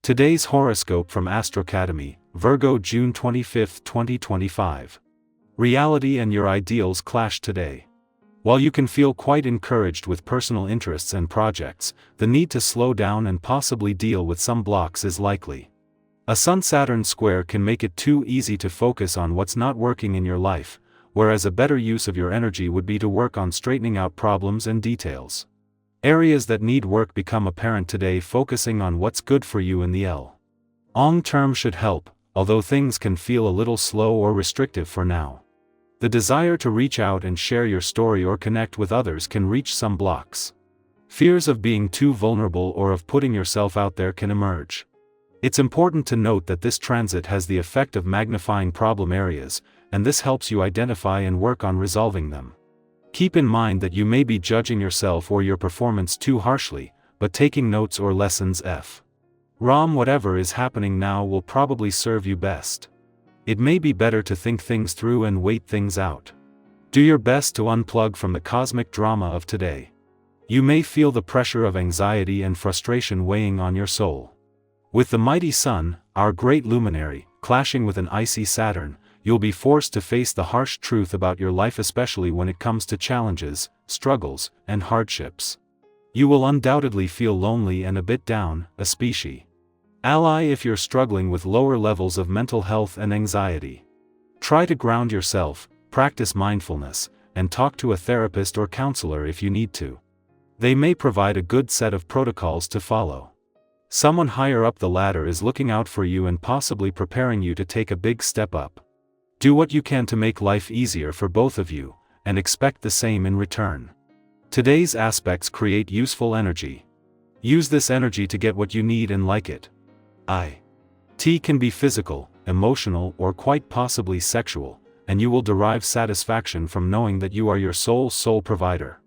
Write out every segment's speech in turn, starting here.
Today's horoscope from Astro Academy, Virgo, June 25, 2025. Reality and your ideals clash today. While you can feel quite encouraged with personal interests and projects, the need to slow down and possibly deal with some blocks is likely. A Sun-Saturn square can make it too easy to focus on what's not working in your life, whereas a better use of your energy would be to work on straightening out problems and details. Areas that need work become apparent today, focusing on what's good for you in the long term should help, although things can feel a little slow or restrictive for now. The desire to reach out and share your story or connect with others can reach some blocks. Fears of being too vulnerable or of putting yourself out there can emerge. It's important to note that this transit has the effect of magnifying problem areas, and this helps you identify and work on resolving them. Keep in mind that you may be judging yourself or your performance too harshly, but taking notes or lessons from whatever is happening now will probably serve you best. It may be better to think things through and wait things out. Do your best to unplug from the cosmic drama of today. You may feel the pressure of anxiety and frustration weighing on your soul. With the mighty Sun, our great luminary, clashing with an icy Saturn, you'll be forced to face the harsh truth about your life, especially when it comes to challenges, struggles, and hardships. You will undoubtedly feel lonely and a bit down, a species ally if you're struggling with lower levels of mental health and anxiety. Try to ground yourself, practice mindfulness, and talk to a therapist or counselor if you need to. They may provide a good set of protocols to follow. Someone higher up the ladder is looking out for you and possibly preparing you to take a big step up. Do what you can to make life easier for both of you, and expect the same in return. Today's aspects create useful energy. Use this energy to get what you need and like it. It can be physical, emotional, or quite possibly sexual, and you will derive satisfaction from knowing that you are your soul provider.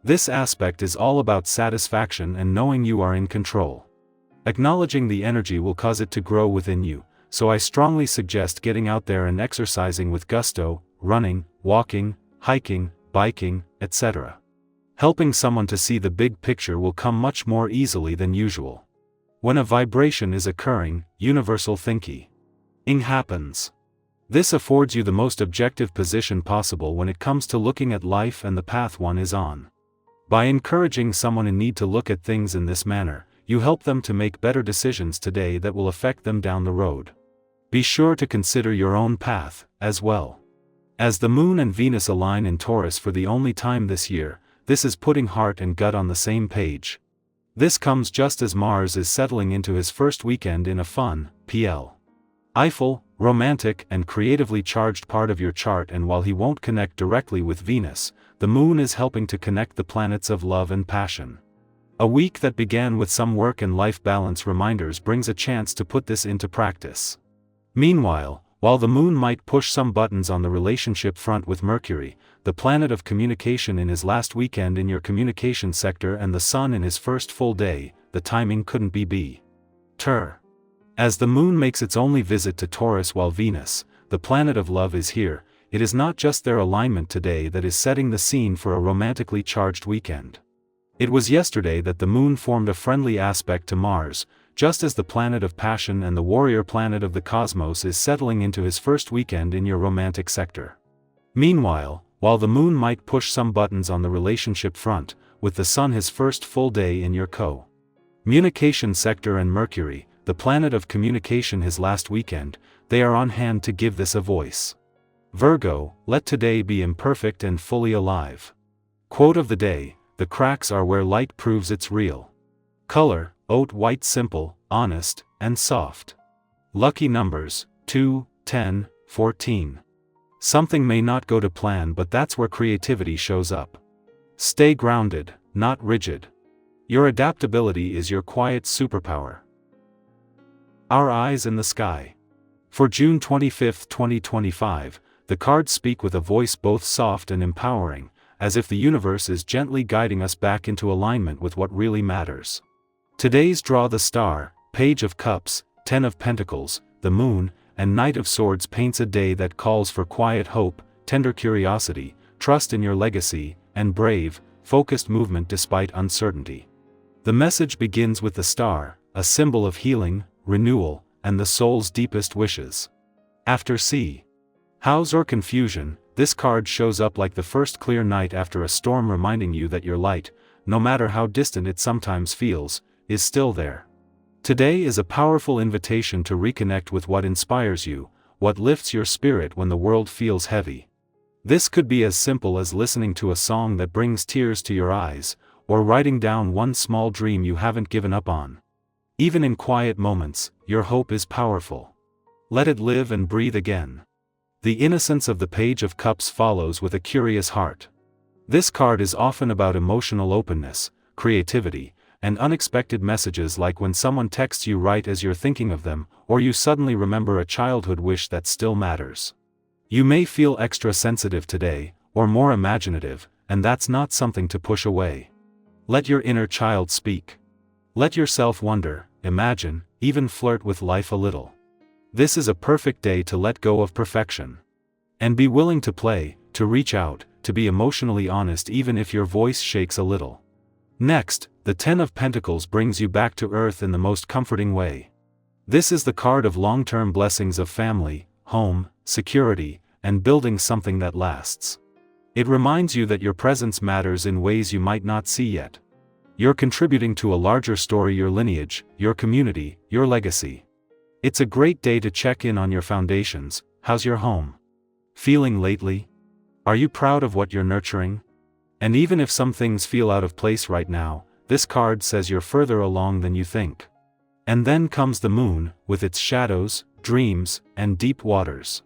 This aspect is all about satisfaction and knowing you are in control. Acknowledging the energy will cause it to grow within you. So I strongly suggest getting out there and exercising with gusto, running, walking, hiking, biking, etc. Helping someone to see the big picture will come much more easily than usual. When a vibration is occurring, universal thinking happens. This affords you the most objective position possible when it comes to looking at life and the path one is on. By encouraging someone in need to look at things in this manner, you help them to make better decisions today that will affect them down the road. Be sure to consider your own path, as well. As the Moon and Venus align in Taurus for the only time this year, this is putting heart and gut on the same page. This comes just as Mars is settling into his first weekend in a fun, playful, romantic and creatively charged part of your chart, and while he won't connect directly with Venus, the Moon is helping to connect the planets of love and passion. A week that began with some work and life balance reminders brings a chance to put this into practice. Meanwhile, while the Moon might push some buttons on the relationship front with Mercury, the planet of communication in his last weekend in your communication sector, and the Sun in his first full day, the timing couldn't be better. As the Moon makes its only visit to Taurus while Venus, the planet of love, is here, it is not just their alignment today that is setting the scene for a romantically charged weekend. It was yesterday that the Moon formed a friendly aspect to Mars, just as the planet of passion and the warrior planet of the cosmos is settling into his first weekend in your romantic sector. Meanwhile, while the Moon might push some buttons on the relationship front, with the Sun his first full day in your communication sector and Mercury, the planet of communication, his last weekend, they are on hand to give this a voice. Virgo, let today be imperfect and fully alive. Quote of the day: the cracks are where light proves it's real. Color, oat white, simple, honest, and soft. Lucky numbers, 2, 10, 14. Something may not go to plan, but that's where creativity shows up. Stay grounded, not rigid. Your adaptability is your quiet superpower. Our eyes in the sky. For June 25, 2025, the cards speak with a voice both soft and empowering, as if the universe is gently guiding us back into alignment with what really matters. Today's draw: the Star, Page of Cups, Ten of Pentacles, the Moon, and Knight of Swords paints a day that calls for quiet hope, tender curiosity, trust in your legacy, and brave, focused movement despite uncertainty. The message begins with the star, a symbol of healing, renewal, and the soul's deepest wishes. After C. House or confusion, this card shows up like the first clear night after a storm, reminding you that your light, no matter how distant it sometimes feels, is still there. Today is a powerful invitation to reconnect with what inspires you, what lifts your spirit when the world feels heavy. This could be as simple as listening to a song that brings tears to your eyes, or writing down one small dream you haven't given up on. Even in quiet moments, your hope is powerful. Let it live and breathe again. The innocence of the Page of Cups follows with a curious heart. This card is often about emotional openness, creativity, and unexpected messages, like when someone texts you right as you're thinking of them, or you suddenly remember a childhood wish that still matters. You may feel extra sensitive today, or more imaginative, and that's not something to push away. Let your inner child speak. Let yourself wonder, imagine, even flirt with life a little. This is a perfect day to let go of perfection. And be willing to play, to reach out, to be emotionally honest, even if your voice shakes a little. Next, the Ten of Pentacles brings you back to earth in the most comforting way. This is the card of long-term blessings of family, home, security, and building something that lasts. It reminds you that your presence matters in ways you might not see yet. You're contributing to a larger story, your lineage, your community, your legacy. It's a great day to check in on your foundations. How's your home feeling lately? Are you proud of what you're nurturing? And even if some things feel out of place right now, this card says you're further along than you think. And then comes the moon, with its shadows, dreams, and deep waters.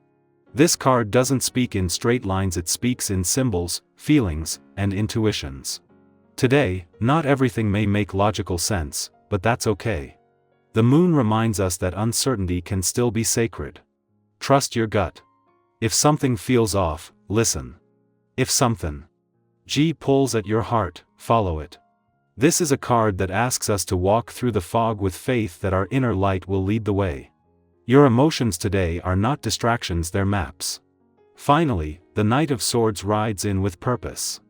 This card doesn't speak in straight lines, it speaks in symbols, feelings, and intuitions. Today, not everything may make logical sense, but that's okay. The moon reminds us that uncertainty can still be sacred. Trust your gut. If something feels off, listen. If something pulls at your heart, follow it. This is a card that asks us to walk through the fog with faith that our inner light will lead the way. Your emotions today are not distractions, they're maps. Finally, the Knight of Swords rides in with purpose.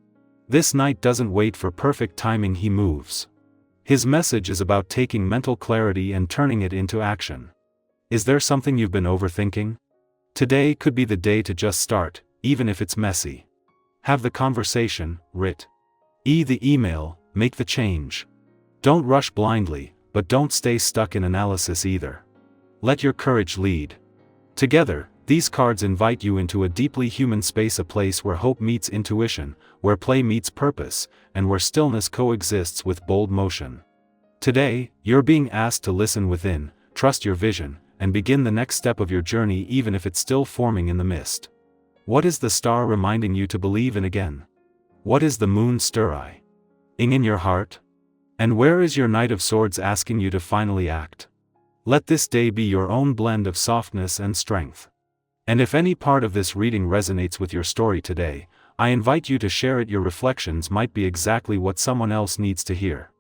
This knight doesn't wait for perfect timing, he moves. His message is about taking mental clarity and turning it into action. Is there something you've been overthinking? Today could be the day to just start, even if it's messy. Have the conversation, the email, make the change. Don't rush blindly, but don't stay stuck in analysis either. Let your courage lead. Together, these cards invite you into a deeply human space, a place where hope meets intuition, where play meets purpose, and where stillness coexists with bold motion. Today, you're being asked to listen within, trust your vision, and begin the next step of your journey, even if it's still forming in the mist. What is the star reminding you to believe in again? What is the moon stirring in your heart? And where is your Knight of Swords asking you to finally act? Let this day be your own blend of softness and strength. And if any part of this reading resonates with your story today, I invite you to share it. Your reflections might be exactly what someone else needs to hear.